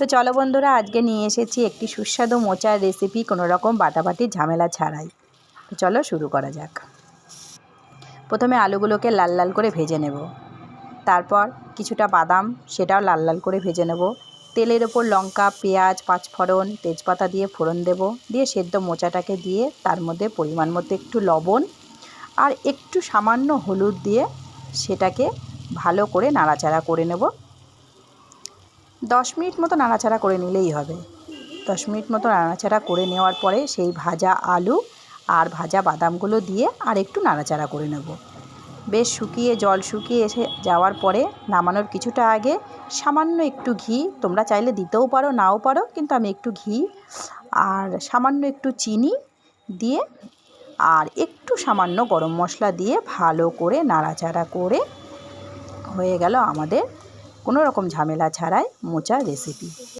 তো চলো বন্ধুরা, আজকে নিয়ে এসেছি একটি সুস্বাদু মোচার রেসিপি, কোনো রকম বাটাবাটির ঝামেলা ছাড়াই। তো চলো শুরু করা যাক। প্রথমে আলুগুলোকে লাল লাল করে ভেজে নেব। তারপর কিছুটা বাদাম, সেটাও লাল লাল করে ভেজে নেব। তেলের ওপর লঙ্কা, পেঁয়াজ, পাঁচফোড়ন, তেজপাতা দিয়ে ফোড়ন দেব। দিয়ে সেদ্ধ মোচাটাকে দিয়ে তার মধ্যে পরিমাণ মতো একটু লবণ আর একটু সামান্য হলুদ দিয়ে সেটাকে ভালো করে নাড়াচাড়া করে নেব। 10 মিনিট মতো নাড়াচাড়া করে নিলেই হবে। 10 মিনিট মতো নাড়াচাড়া করে নেওয়ার পরে সেই ভাজা আলু আর ভাজা বাদামগুলো দিয়ে আর একটু নাড়াচাড়া করে নেব। বেশ জল শুকিয়ে এসে যাওয়ার পরে নামানোর কিছুটা আগে সামান্য একটু ঘি, তোমরা চাইলে দিতেও পারো নাও পারো, কিন্তু আমি একটু ঘি আর সামান্য একটু চিনি দিয়ে আর একটু সামান্য গরম মশলা দিয়ে ভালো করে নাড়াচাড়া করে হয়ে গেল আমাদের কোনো রকম ঝামেলা ছাড়াই মোচার রেসিপি।